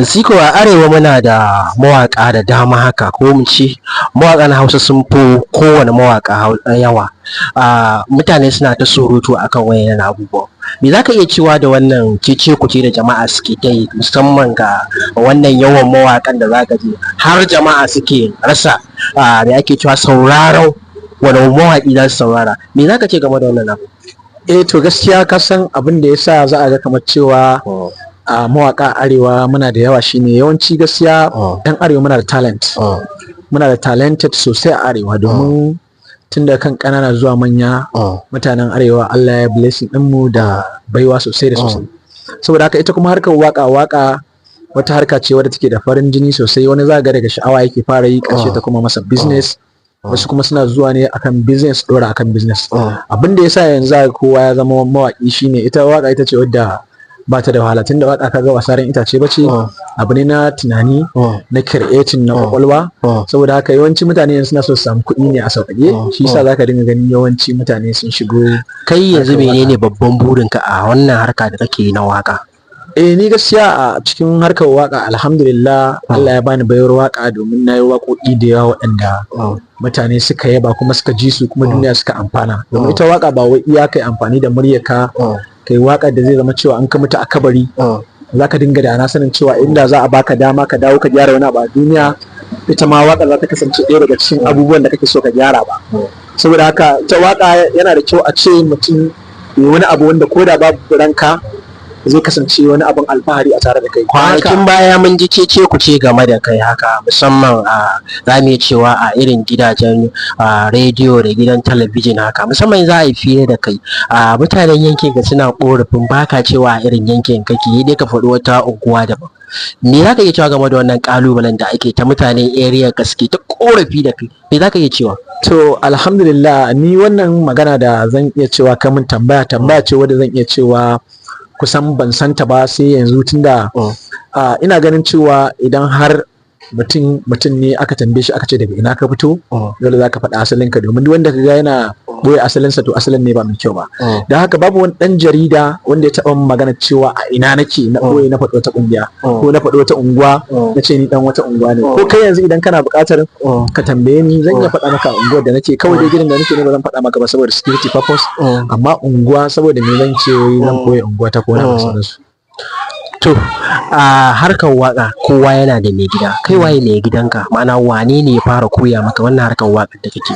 Zico, a arewa muna da mawaƙa da dama haka, ko mu ce mawaƙan Hausa sun fi kowane mawaƙa yawa. Mutane suna ta surutu akan wayannan abubuwan. Me za ka iya cewa da wannan cece-kuce da jama'a suke ta yi, musamman ga wannan yawan mawaƙan da za ka ji har jama'a suke rasa me ake cewa sauraron wani mawaƙi za su saurara. Me za ka ce game da wannan abu? To gaskiya ka san abin da yasa za a ga kamar cewa a mawaka arewa muna da yawa shine yawanci gaskiya yan arewa muna da talent, muna da talented sosai a arewa, domin tun da kan kanana zuwa manya mutanen arewa Allah ya blessing mu da baiwa sosai da sosai. Saboda haka ita kuma harkar waka wata harka ce wadda take da farin jini sosai. Wani za ga daga sha'awa yake fara yi, ƙarshe ta kuma masa business. Wasu kuma suna zuwa ne akan business, dora akan business. Abin da yasa yanzu kowa ya zama mawaki shine ita waka ita ce wadda ba ta da wahala, tunda waka kaga wasaran itace bace, abu ne na tunani, na creating, na kwakwalwa. Saboda haka yawanci mutane suna so su samu kuɗi ne a sauƙaƙe, shi yasa zaka dinga ganin yawanci mutane sun shigo. Kai yanzu menene babban burinka a wannan harka da kake yi na waka? Ni gaskiya a cikin harkar waka alhamdulillah Allah ya bani bayar waka, domin nayi waƙoƙi da yawa waɗanda mutane suka yaba kuma suka ji su kuma duniya suka amfana. Domin ita waka ba wai iya kai amfani da muryarka kai waka da zai zama cewa an ka mutu a kabari zaka dinga da na sanin cewa inda za a baka dama ka dawo ka gyara wani abu a duniya, ita ma waka za ta kasance ɗaya daga cikin abubuwan da kake so ka gyara ba. Saboda haka ita waka yana da kyau a ce mutum yi wani abu wanda ko da babu ranka zai kasance wani abin alfahari a tare da kai. Kwanakin baya mun ji cece ku ce game da kai haka, musamman za mu iya cewa a irin gidajen rediyo da gidan talabijin haka, musamman za a yi fiye da kai mutanen yankin ka suna korafin baka cewa a irin yankin kake, dai ka faɗi wata unguwa daban. Me za ka iya cewa game da wannan kalubalen da ake ta mutanen area ka suke ta korafi da kai? Me za ka iya cewa? To alhamdulillah, ni wannan magana da zan iya cewa kamun tambaya ce wadda zan iya cewa kusan ban santa ba sai yanzu, tunda ina ganin cewa idan har mutum ne aka tambaye shi aka ce daga ina ka fito, dole za ka faɗa asalinka, domin duk wanda ka ga yana boye asalinsa to asalin ne ba mai kyau ba. Don haka babu wani ɗan jarida wanda ya taɓa magana cewa a ina nake na boye na faɗi wata ƙungiya ko na faɗi wata unguwa na ce ni ɗan wata unguwa ne. Ko kai yanzu idan kana buƙatar ka tambaye ni zan iya faɗa maka unguwar da nake, kawai dai gidan da nake ne ba zan faɗa maka ba saboda security purpose, amma unguwa saboda me zan ce zan boye unguwa ta ko na sauransu. To a harkar waka kowa yana da mai gida, kai waye mai gidanka? Ma'ana wane ne ya fara koya maka wannan harkar wakar da kake?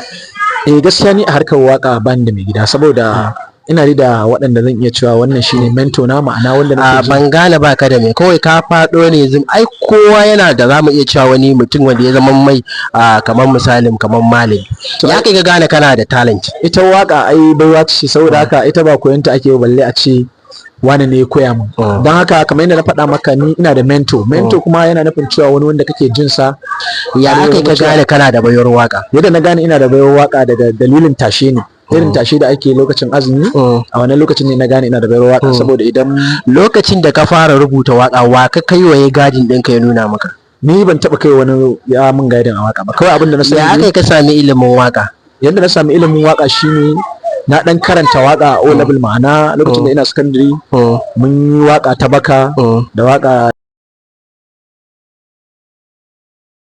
Gaskiya ni a harkar waka bani da mai gida, saboda ina da waɗanda zan iya cewa wannan shine mentor na, ma'ana wanda nake ban gane baka da mai, kawai ka faɗo ne ai kowa yana da, zamu iya cewa wani mutum wanda ya zama mai kamar misalin kamar malami. Ya kai ga gane kana da talent? Ita waka ai baiwa ce, saboda haka ita ba koyanta ake balle a ce wani ne ya koya min. Don haka kamar yadda na faɗa maka, ni ina da mentor kuma yana nufin cewa wani wanda kake jin sa. Ya aka ka gane kana da bayar waka? Yadda na gane ina da bayar waka daga dalilin tashe ne, irin tashe da ake lokacin azumi, a wannan lokacin ne na gane ina da bayar waka. Saboda idan lokacin da ka fara rubuta waka, wa ka kai waye gadin ɗinka ya nuna maka? Ni ban taɓa kai wani ya min gadin a waka ba, kawai abin da na sani. Ya aka ka sami ilimin waka? Yadda na sami ilimin waka shine na dan karanta waka a O level, ma'ana lokacin da ina secondary mun yi waka ta baka da waka